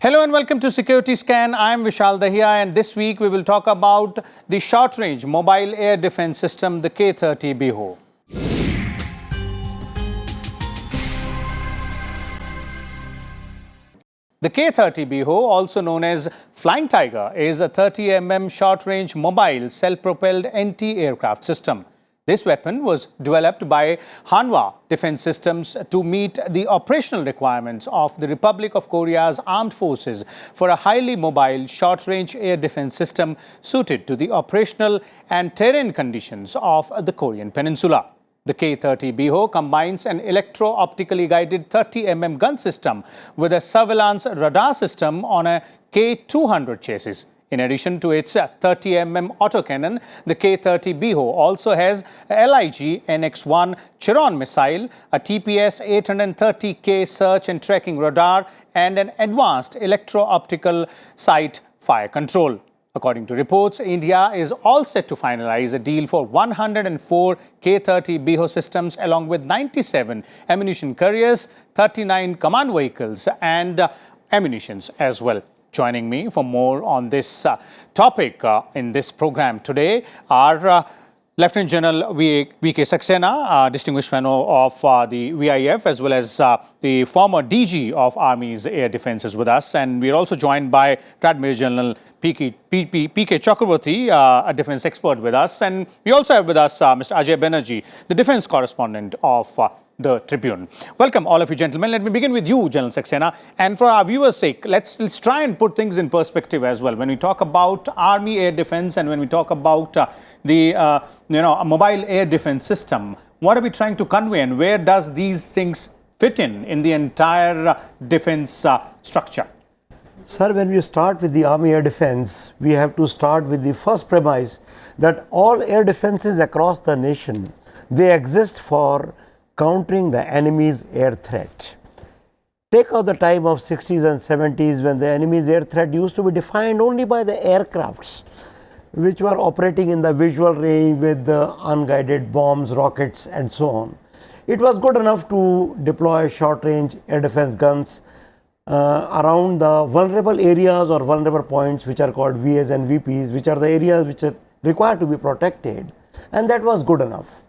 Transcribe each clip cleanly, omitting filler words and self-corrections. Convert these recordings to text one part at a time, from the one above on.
Hello and welcome to Security Scan. I am Vishal Dahiya, and this week we will talk about the short-range mobile air defense system, the K30 Biho. The K30 Biho, also known as Flying Tiger, is a 30 short-range mobile self-propelled anti-aircraft system. This weapon was developed by Hanwha Defense Systems to meet the operational requirements of the Republic of Korea's armed forces for a highly mobile short-range air defense system suited to the operational and terrain conditions of the Korean Peninsula. The K30 Biho combines an electro-optically guided 30 gun system with a surveillance radar system on a K200 chassis. In addition to its 30 autocannon, the K30 Biho also has a LIG NX1 Chiron missile, a TPS 830K search and tracking radar, and an advanced electro-optical sight fire control. According to reports, India is all set to finalize a deal for 104 K30 Biho systems along with 97 ammunition carriers, 39 command vehicles and ammunitions as well. Joining me for more on this topic in this program today are Lieutenant General V.K. Saxena, Distinguished Fellow of the VIF, as well as the former DG of Army's Air Defense is with us. And we are also joined by Retd Major General P.K. Chakravorty, a defense expert with us. And we also have with us Mr. Ajay Banerjee, the defense correspondent of the Tribune. Welcome, all of you gentlemen. Let me begin with you, General Saxena. And for our viewers' sake, let's try and put things in perspective as well. When we talk about Army air defense and when we talk about a mobile air defense system, what are we trying to convey and where does these things fit in the entire defense structure? Sir, when we start with the Army air defense, we have to start with the first premise that all air defenses across the nation, they exist for countering the enemy's air threat. Take out the time of 60s and 70s when the enemy's air threat used to be defined only by the aircrafts which were operating in the visual range with the unguided bombs, rockets and so on. It was good enough to deploy short-range air defense guns around the vulnerable areas or vulnerable points which are called VAs and VPs, which are the areas which are required to be protected, and that was good enough.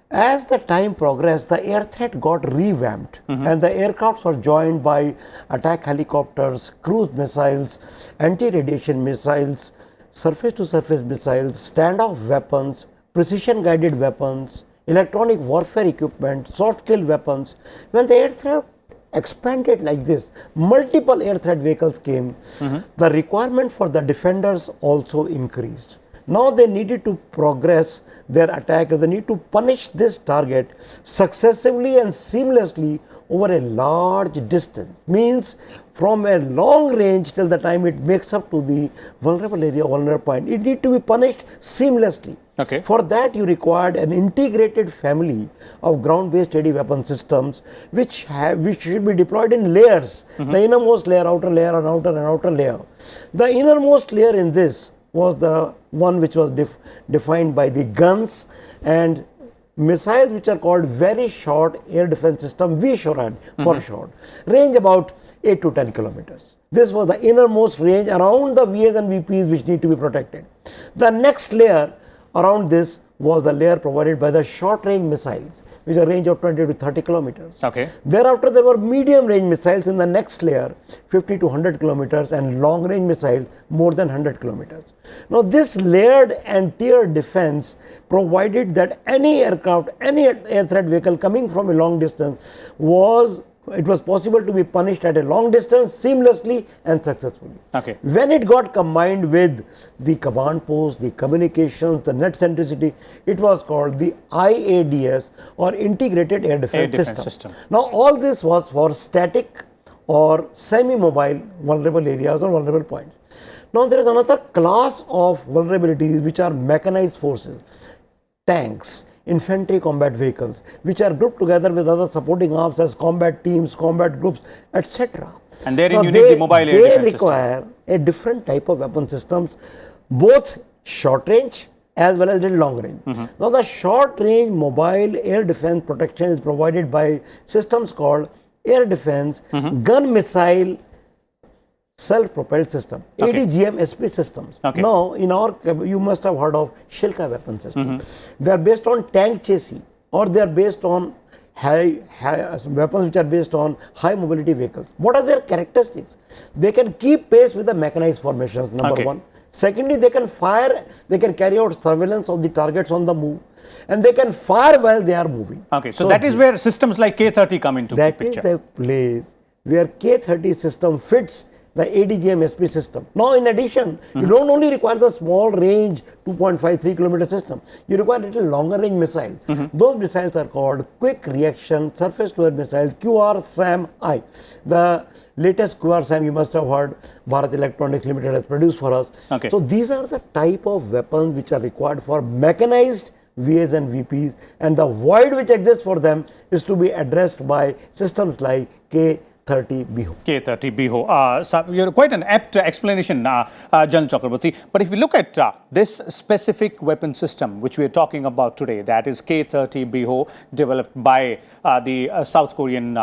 As the time progressed, the air threat got revamped and the aircrafts were joined by attack helicopters, cruise missiles, anti-radiation missiles, surface-to-surface missiles, standoff weapons, precision-guided weapons, electronic warfare equipment, soft-kill weapons. When the air threat expanded like this, multiple air threat vehicles came, the requirement for the defenders also increased. Now they needed to progress their attack, or they need to punish this target successively and seamlessly over a large distance. Means from a long range till the time it makes up to the vulnerable area, vulnerable point, it need to be punished seamlessly. Okay. For that you required an integrated family of ground-based steady weapon systems which should be deployed in layers. The innermost layer, outer layer, and outer layer. The innermost layer in this was the one which was defined by the guns and missiles which are called very short air defense system, VSHORAD for short, range about 8 to 10 kilometers. This was the innermost range around the VAs and VPs which need to be protected. The next layer around this was the layer provided by the short range missiles which are range of 20 to 30 kilometers. Okay. Thereafter there were medium range missiles in the next layer 50 to 100 kilometers and long range missiles more than 100 kilometers. Now this layered and tiered defense provided that any aircraft, any air threat vehicle coming from a long distance was possible to be punished at a long distance seamlessly and successfully. Okay. When it got combined with the command post, the communications, the net centricity, it was called the IADS or Integrated Air Defense System. Now all this was for static or semi-mobile vulnerable areas or vulnerable points. Now there is another class of vulnerabilities which are mechanized forces, tanks, infantry combat vehicles, which are grouped together with other supporting arms as combat teams, combat groups, etc. And therein you need the mobile air defense system. They require a different type of weapon systems, both short range as well as little long range. Now the short range mobile air defense protection is provided by systems called air defense, gun missile self-propelled system, ADGM SP systems. Okay. Now, in our, you must have heard of Shilka weapon system. They are based on tank chassis, or they are based on weapons which are based on high mobility vehicles. What are their characteristics? They can keep pace with the mechanized formations, number one. Secondly, they can fire, they can carry out surveillance of the targets on the move, and they can fire while they are moving. Okay, so that is where systems like K30 come into the picture. That is the place where K30 system fits the ADGM SP system. Now, in addition, you don't only require the small range 2.53 kilometer system, you require a little longer range missile. Those missiles are called quick reaction surface to air missile, QR-SAM-I. The latest QR-SAM you must have heard Bharat Electronics Limited has produced for us. Okay. So these are the type of weapons which are required for mechanized VAs and VPs, and the void which exists for them is to be addressed by systems like K30 Biho. K30 Biho. So you're quite an apt explanation, General Chakravorty. But if you look at this specific weapon system which we are talking about today, that is K30 Biho, developed by the South Korean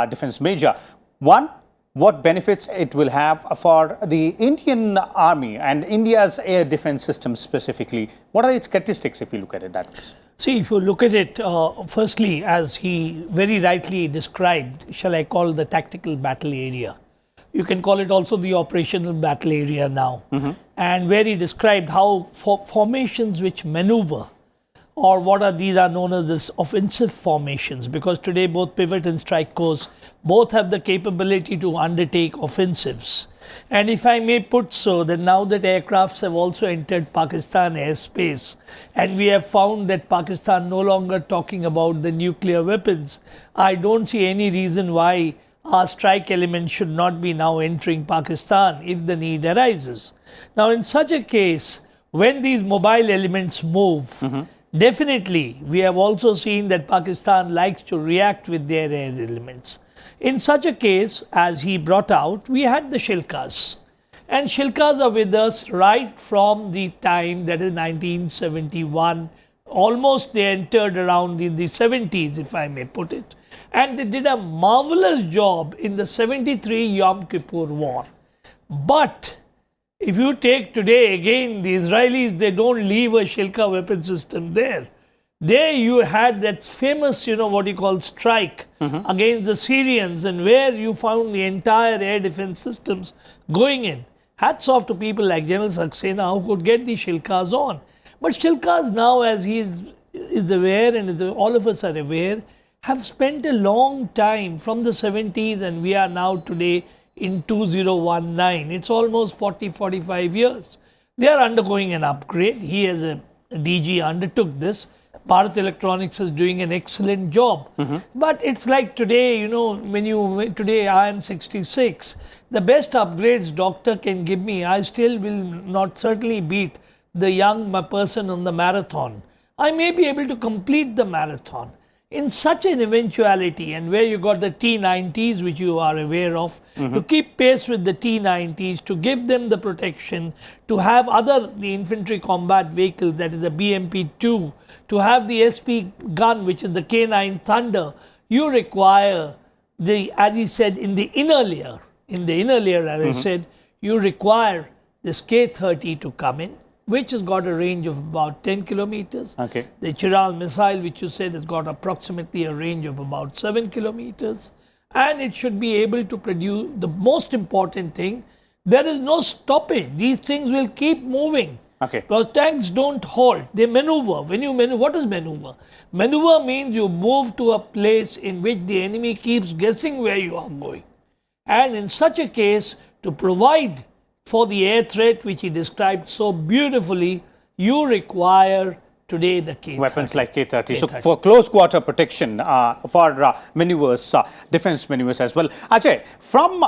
defense major. One, what benefits it will have for the Indian Army and India's air defense system specifically? What are its characteristics if you look at it that way? See, if you look at it, firstly, as he very rightly described, shall I call the tactical battle area? You can call it also the operational battle area now. And where he described how formations which maneuver, or what are these are known as this offensive formations, because today both pivot and strike corps both have the capability to undertake offensives. And if I may put so, that now that aircrafts have also entered Pakistan airspace, and we have found that Pakistan no longer talking about the nuclear weapons, I don't see any reason why our strike element should not be now entering Pakistan if the need arises. Now, in such a case, when these mobile elements move, definitely we have also seen that Pakistan likes to react with their air elements. In such a case, as he brought out, we had the Shilkas. And Shilkas are with us right from the time, that is 1971. Almost they entered around in the 70s, if I may put it. And they did a marvelous job in the 73 Yom Kippur War. But if you take today, again, the Israelis, they don't leave a Shilka weapon system there. There you had that famous, what you call strike against the Syrians, and where you found the entire air defense systems going in. Hats off to people like General Saxena who could get the Shilkas on. But Shilkas now, as he is aware, and as all of us are aware, have spent a long time from the 70s, and we are now today in 2019. It's almost 40-45 years. They are undergoing an upgrade. He as a DG undertook this. Bharat Electronics is doing an excellent job. But it's like today, today I am 66. The best upgrades doctor can give me, I still will not certainly beat the young person on the marathon. I may be able to complete the marathon. In such an eventuality, and where you got the T-90s, which you are aware of, to keep pace with the T-90s, to give them the protection, to have the infantry combat vehicles, that is the BMP-2, to have the SP gun, which is the K9 Thunder, you require as he said, in the inner layer, as I said, you require this K30 to come in, which has got a range of about 10 kilometers. Okay. The Chiron missile, which you said, has got approximately a range of about 7 kilometers. And it should be able to produce, the most important thing, there is no stoppage. These things will keep moving. Okay. Because tanks don't halt, they maneuver. When you maneuver, what is maneuver? Maneuver means you move to a place in which the enemy keeps guessing where you are going. And in such a case, to provide for the air threat, which he described so beautifully, you require today the K30. Weapons like K30. So for close quarter protection, for maneuvers, defense maneuvers as well. Ajay, from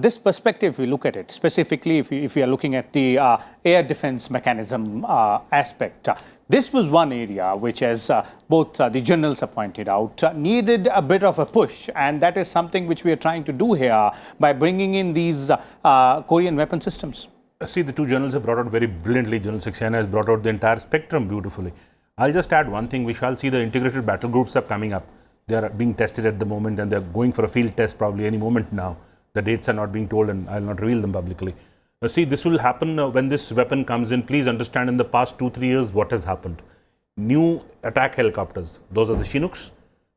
this perspective, we look at it specifically. If we are looking at the air defense mechanism aspect, this was one area which, as both the generals have pointed out, needed a bit of a push, and that is something which we are trying to do here by bringing in these Korean weapon systems. See, the two generals have brought out very brilliantly. General Saxena has brought out the entire spectrum beautifully. I'll just add one thing. We shall see the integrated battle groups are coming up. They are being tested at the moment, and they're going for a field test probably any moment now. The dates are not being told and I'll not reveal them publicly. See, this will happen when this weapon comes in. Please understand, in the past 2-3 years, what has happened. New attack helicopters, those are the Chinooks.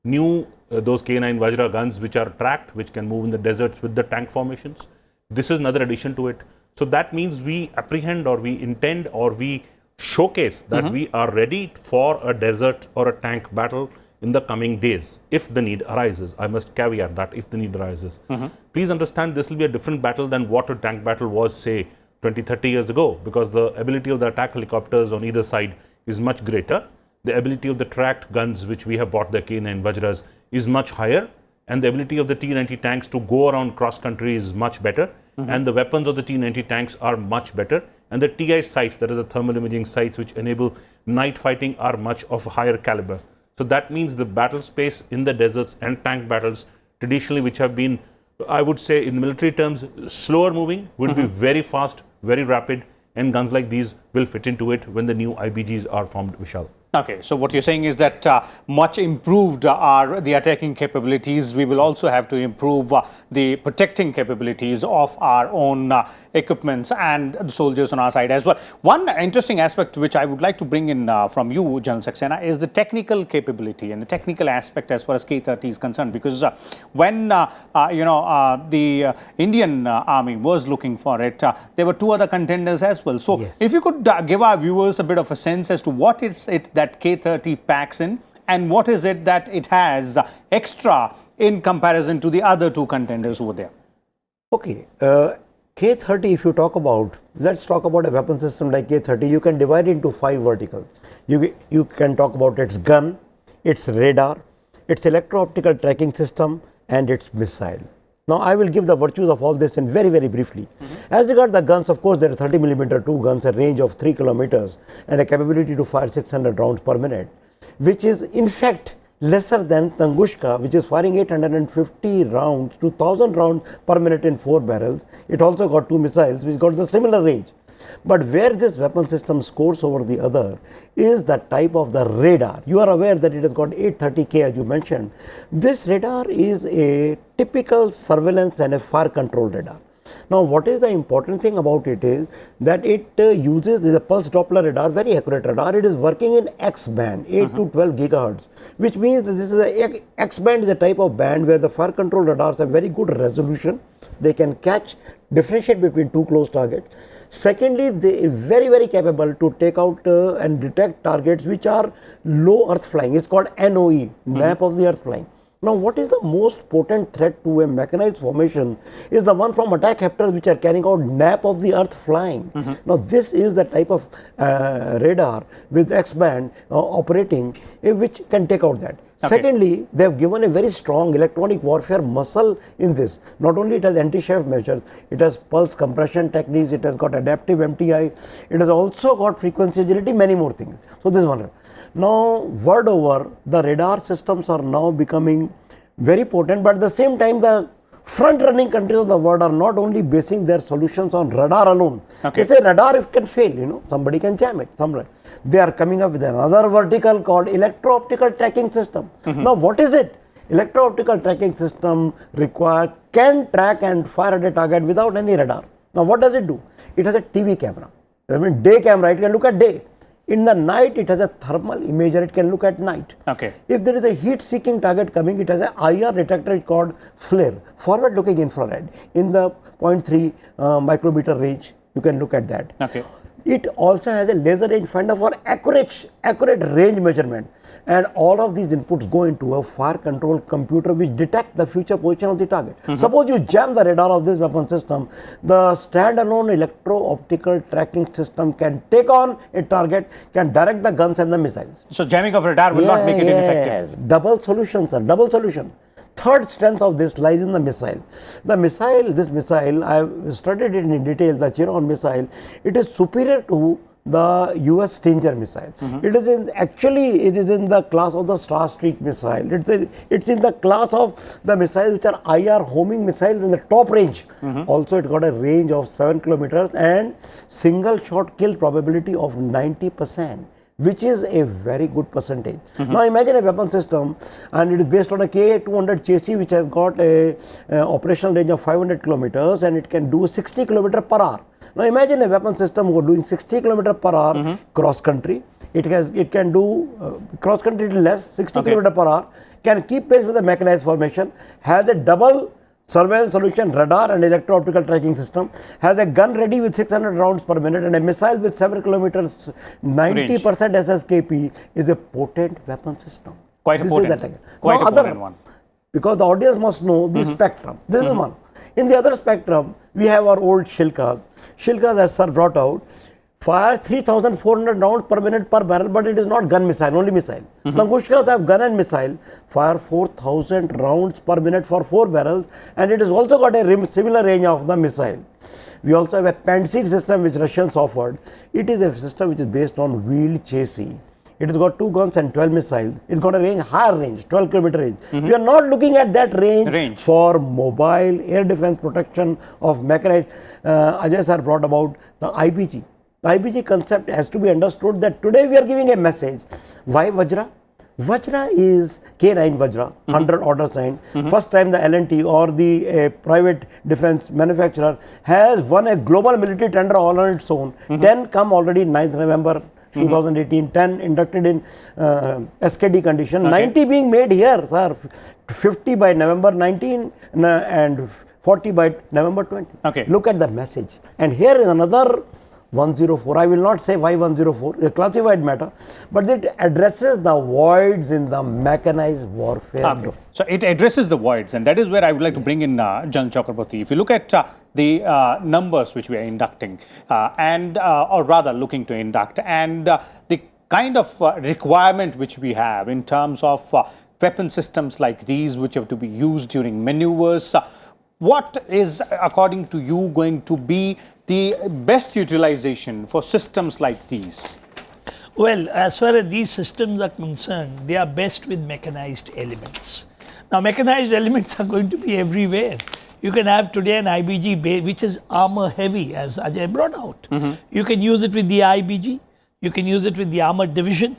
New those K9 Vajra guns which are tracked, which can move in the deserts with the tank formations. This is another addition to it. So that means we apprehend, or we intend, or we showcase that we are ready for a desert or a tank battle in the coming days, if the need arises. I must caveat that, if the need arises. Please understand, this will be a different battle than what a tank battle was, say, 20-30 years ago, because the ability of the attack helicopters on either side is much greater. The ability of the tracked guns, which we have bought, the K9 Vajras, is much higher, and the ability of the T-90 tanks to go around cross-country is much better, and the weapons of the T-90 tanks are much better, and the TI sights, that is the thermal imaging sights, which enable night fighting, are much of a higher caliber. So that means the battle space in the deserts and tank battles, traditionally, which have been, I would say in military terms, slower moving, will be very fast, very rapid, and guns like these will fit into it when the new IBGs are formed, Vishal. Okay, so what you're saying is that much improved are the attacking capabilities. We will also have to improve the protecting capabilities of our own equipments and the soldiers on our side as well. One interesting aspect which I would like to bring in from you, General Saxena, is the technical capability and the technical aspect as far as K30 is concerned. Because when the Indian Army was looking for it, there were two other contenders as well. So Yes. if you could give our viewers a bit of a sense as to what is it that K30 packs in, and what is it that it has extra in comparison to the other two contenders over there? Okay, K30, if you talk about, let's talk about a weapon system like K30, you can divide it into 5 verticals. You can talk about its gun, its radar, its electro-optical tracking system, and its missile. Now, I will give the virtues of all this in very, very briefly. As regards the guns, of course, there are 30mm 2 guns, a range of 3 kilometers, and a capability to fire 600 rounds per minute, which is in fact lesser than Tunguska, which is firing 850 rounds to 1000 rounds per minute in 4 barrels. It also got 2 missiles, which got the similar range. But where this weapon system scores over the other is the type of the radar. You are aware that it has got 830K, as you mentioned. This radar is a typical surveillance and a fire control radar. Now, what is the important thing about it is that it uses the pulse Doppler radar, very accurate radar. It is working in X band, 8 to 12 gigahertz, which means that this is a X band is a type of band where the fire control radars have very good resolution. They can differentiate between 2 close targets. Secondly, they are very, very capable to take out and detect targets which are low earth flying. It's called NOE, nap of the earth flying. Now, what is the most potent threat to a mechanized formation is the one from attack helicopters which are carrying out nap of the earth flying. Now, this is the type of radar with X-band operating which can take out that. Okay. Secondly, they have given a very strong electronic warfare muscle in this. Not only it has anti-chaff measures, it has pulse compression techniques, it has got adaptive MTI, it has also got frequency agility, many more things. So, this is one. Now, world over, the radar systems are now becoming very potent, but at the same time, the front-running countries of the world are not only basing their solutions on radar alone. Okay. They say radar, if can fail, somebody can jam it somewhere. They are coming up with another vertical called electro-optical tracking system. Now, what is it? Electro-optical tracking system can track and fire at a target without any radar. Now, what does it do? It has a TV camera. I mean, day camera, it can look at day. In the night, it has a thermal imager, it can look at night. Okay. If there is a heat-seeking target coming, it has an IR detector called FLIR, forward-looking infrared. In the 0.3 micrometer range, you can look at that. Okay. It also has a laser rangefinder for accurate range measurement. And all of these inputs go into a fire control computer which detect the future position of the target. Suppose you jam the radar of this weapon system, the standalone electro-optical tracking system can take on a target, can direct the guns and the missiles. So jamming of radar will not make it ineffective. Yes, double solution, sir, double solution. Third strength of this lies in the missile. This missile, I have studied it in detail, the Chiron missile, it is superior to the US Stinger missile. It is in the class of the Star Streak missile. It's in the class of the missiles which are IR homing missiles in the top range. Also, it got a range of 7 kilometers and single shot kill probability of 90%. which is a very good percentage. Now imagine a weapon system, and it is based on a K200 chassis which has got a operational range of 500 kilometers, and it can do 60 kilometers per hour. Now imagine a weapon system who are doing 60 kilometers per hour cross country. It can do cross country less, 60 kilometers per hour, can keep pace with the mechanized formation, has a double surveillance solution, radar and electro-optical tracking system, has a gun ready with 600 rounds per minute and a missile with 7 kilometers, 90% SSKP, is a potent weapon system. Quite a potent, quite a potent one. Because the audience must know the spectrum. This is one. In the other spectrum, we have our old Shilkas. Shilkas, as sir brought out, fire 3,400 rounds per minute per barrel, but it is not gun missile, only missile. Langushkas have gun and missile, fire 4,000 rounds per minute for 4 barrels, and it has also got a similar range of the missile. We also have a Pantsir system which Russians offered. It is a system which is based on wheeled chassis. It has got 2 guns and 12 missiles. It's got a range, higher range, 12 kilometer range. We are not looking at that range for mobile air defense protection of mechanized. Ajay sir brought about the IBG. The IBG concept has to be understood that today we are giving a message. Why Vajra? Vajra is K9 Vajra, 100 order signed. First time the L&T or the private defense manufacturer has won a global military tender all on its own. 10 come already 9th November 2018, 10 inducted in SKD condition, 90 being made here, sir, 50 by November 19 and 40 by November 20. Look at the message. And here is another 104. I will not say why 104, a classified matter, but it addresses the voids in the mechanized warfare. So it addresses the voids, and that is where I would like to bring in General Chakravorty. If you look at the numbers which we are inducting, or rather looking to induct, and the kind of requirement which we have in terms of weapon systems like these which have to be used during maneuvers, what is, according to you, going to be the best utilization for systems like these? Well, as far as these systems are concerned, they are best with mechanized elements. Now, mechanized elements are going to be everywhere. You can have today an IBG which is armor heavy, as Ajay brought out. You can use it with the IBG, you can use it with the armored division,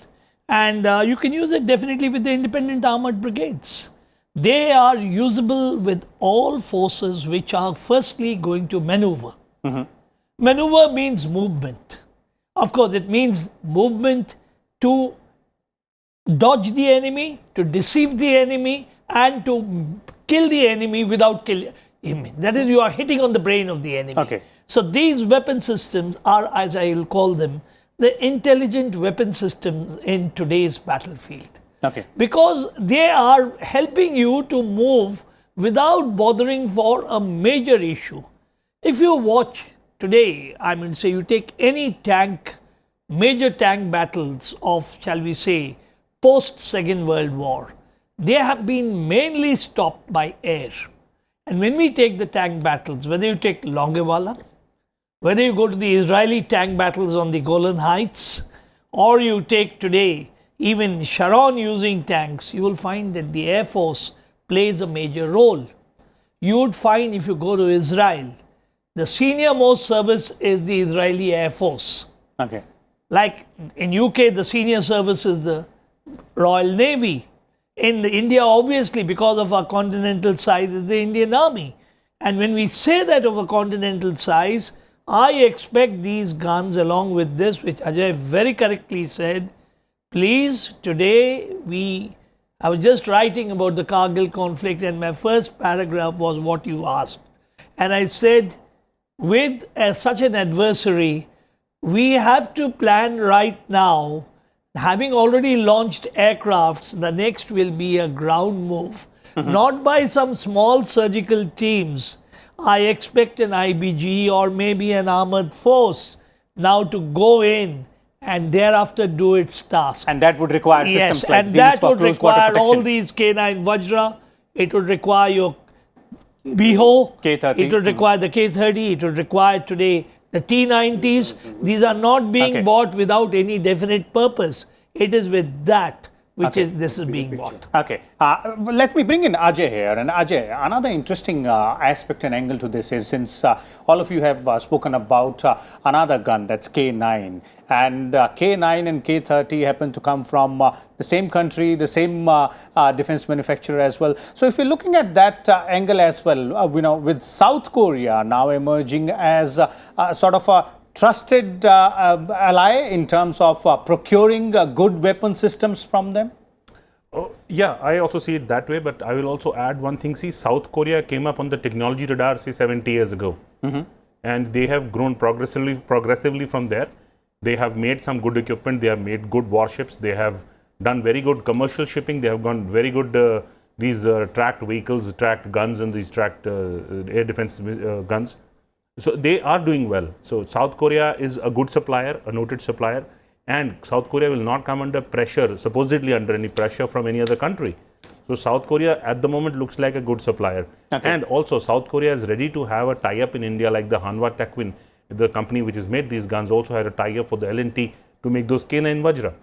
and you can use it definitely with the independent armored brigades. They are usable with all forces which are firstly going to maneuver. Maneuver means movement. Of course, it means movement to dodge the enemy, to deceive the enemy, and to kill the enemy without killing him. That is, you are hitting on the brain of the enemy. So these weapon systems are, as I will call them, the intelligent weapon systems in today's battlefield. Because they are helping you to move without bothering for a major issue. If you watch today, I mean, say you take any tank, major tank battles of, shall we say, post-Second World War, they have been mainly stopped by air. And when we take the tank battles, whether you take Longewala, whether you go to the Israeli tank battles on the Golan Heights, or you take today even Chiron using tanks, you will find that the Air Force plays a major role. You would find, if you go to Israel, the senior most service is the Israeli Air Force. Like in UK, the senior service is the Royal Navy. In India, obviously, because of our continental size, is the Indian Army. And when we say that of a continental size, I expect these guns, along with this, which Ajay very correctly said, please, today I was just writing about the Kargil conflict, and my first paragraph was what you asked. And I said, with such an adversary, we have to plan right now. Having already launched aircrafts, the next will be a ground move, not by some small surgical teams. I expect an IBG or maybe an armored force now to go in and thereafter do its task. And that would require systems like and these that for would close quarter require protection. all these K9 Vajra. It would require your Biho. K30. It would require the K30. It would require today the T90s. These are not being bought without any definite purpose. It is with that which is this is being bought. Okay, let me bring in Ajay here. And Ajay, another interesting aspect and angle to this is, since all of you have spoken about another gun, that's K9, and K9 and K30 happen to come from the same country, the same defense manufacturer as well. So if you're looking at that angle as well, with South Korea now emerging as sort of a trusted ally in terms of procuring good weapon systems from them? Oh, yeah, I also see it that way, but I will also add one thing. See, South Korea came up on the technology radar, say, 70 years ago. And they have grown progressively from there. They have made some good equipment. They have made good warships. They have done very good commercial shipping. They have gone very good, these tracked vehicles, tracked guns, and these tracked air defense guns. So they are doing well. So South Korea is a good supplier, a noted supplier, and South Korea will not come under pressure, supposedly under any pressure from any other country. So South Korea at the moment looks like a good supplier. Okay. And also South Korea is ready to have a tie-up in India, like the Hanwha Techwin, the company which has made these guns, also had a tie-up for the L&T to make those K9 Vajra.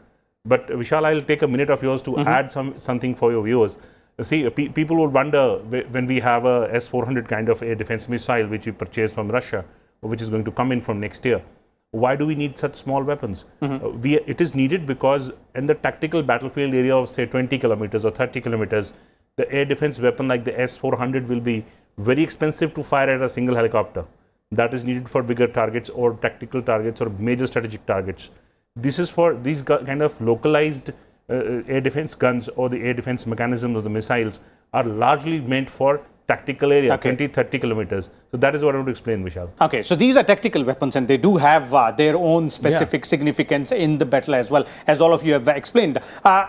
But Vishal, I'll take a minute of yours to add something for your viewers. See, people would wonder, when we have a S-400 kind of air defense missile which we purchased from Russia, or which is going to come in from next year, why do we need such small weapons? It is needed because in the tactical battlefield area of, say, 20 kilometers or 30 kilometers, the air defense weapon like the S-400 will be very expensive to fire at a single helicopter. That is needed for bigger targets or tactical targets or major strategic targets. This is for these kind of localized air defense guns, or the air defense mechanisms of the missiles are largely meant for tactical area, 20-30 kilometers. So that is what I would explain, Vishal. Okay, so these are tactical weapons, and they do have their own specific significance in the battle as well, as all of you have explained.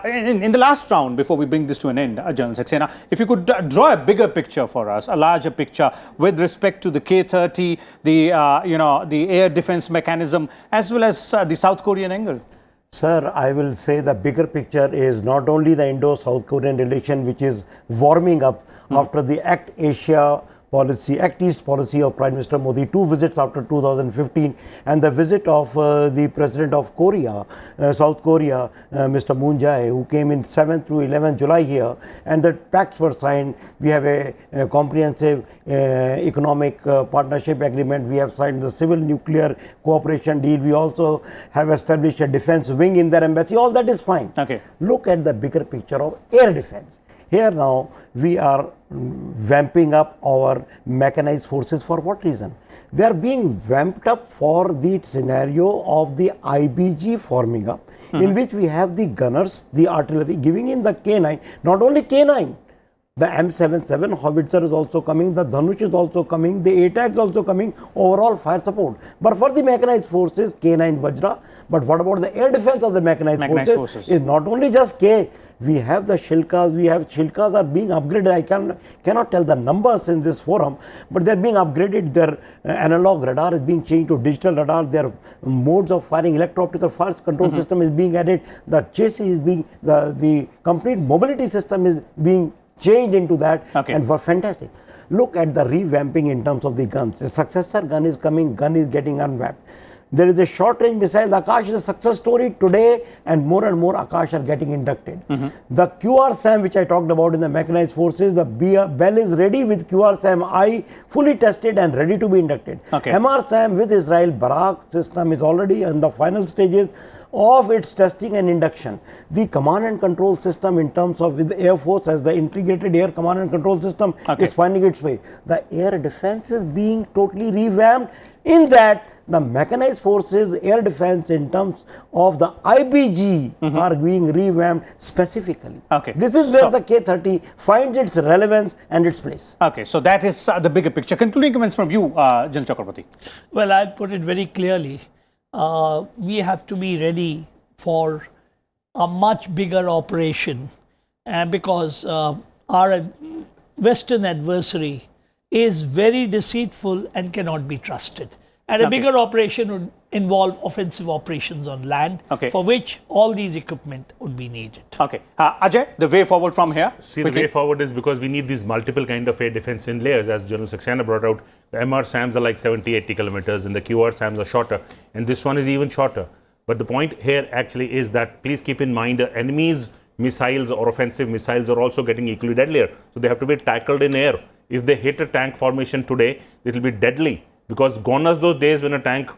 In the last round, before we bring this to an end, General Saxena, if you could draw a bigger picture for us, a larger picture with respect to the K30, the the air defense mechanism, as well as the South Korean angle. Sir, I will say the bigger picture is not only the Indo-South Korean relation, which is warming up after the Act Asia policy, Act East policy of Prime Minister Modi, 2 visits after 2015, and the visit of the President of Korea, South Korea, Mr. Moon Jae, who came in 7th to 11th July here, and the pacts were signed. We have a comprehensive economic partnership agreement. We have signed the civil nuclear cooperation deal. We also have established a defense wing in their embassy. All that is fine. Okay. Look at the bigger picture of air defense. Here now we are vamping up our mechanized forces. For what reason? They are being vamped up for the scenario of the IBG forming up, in which we have the gunners, the artillery giving in the K9, not only K9, the M77 howitzer is also coming, the Dhanush is also coming, the ATAC is also coming, overall fire support. But for the mechanized forces, K9 Vajra, but what about the air defense of the mechanized forces? Is not only just K. We have the Shilkas, Shilkas are being upgraded. I cannot tell the numbers in this forum, but they are being upgraded. Their analog radar is being changed to digital radar. Their modes of firing, electro-optical fire control system is being added. The chassis is being, the complete mobility system is being changed into that, and were fantastic. Look at the revamping in terms of the guns. A successor gun is coming, gun is getting unwrapped. There is a short-range missile. The Akash is a success story today, and more Akash are getting inducted. The QR-SAM, which I talked about in the mechanized forces, the Bell is ready with QR-SAM-I, fully tested and ready to be inducted. MR-SAM with Israel Barak system is already in the final stages of its testing and induction. The command and control system in terms of with the Air Force as the integrated air command and control system is finding its way. The air defense is being totally revamped. In that, the mechanized forces air defense in terms of the IBG are being revamped specifically. This is where the K30 finds its relevance and its place. So that is the bigger picture. Concluding comments from you, General Chakravorty. Well, I'll put it very clearly. We have to be ready for a much bigger operation, because our Western adversary is very deceitful and cannot be trusted. And a bigger operation would involve offensive operations on land, for which all these equipment would be needed. Ajay, the way forward from here? See, the way forward is because we need these multiple kind of air defense in layers. As General Saxena brought out, the MR-SAMs are like 70-80 kilometers and the QR-SAMs are shorter. And this one is even shorter. But the point here actually is that please keep in mind the enemy's missiles or offensive missiles are also getting equally deadlier. So they have to be tackled in air. If they hit a tank formation today, it will be deadly, because gone are those days when a tank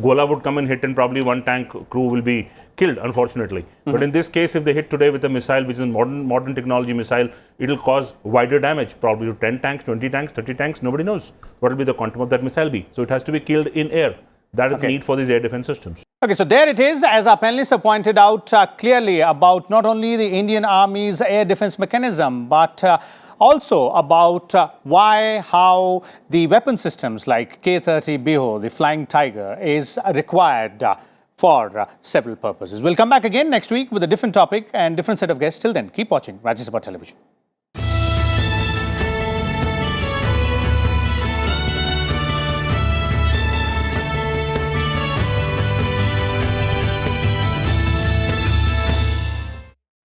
Gola would come and hit and probably one tank crew will be killed, unfortunately. But in this case, if they hit today with a missile, which is a modern technology missile, it will cause wider damage, probably to 10 tanks, 20 tanks, 30 tanks. Nobody knows what will be the quantum of that missile be. So it has to be killed in air. That is the need for these air defense systems. Okay, so there it is, as our panelists have pointed out clearly about not only the Indian Army's air defense mechanism, but also about why, how the weapon systems like K30 Biho, the Flying Tiger, is required for several purposes. We'll come back again next week with a different topic and different set of guests. Till then, keep watching Rajya Sabha Television.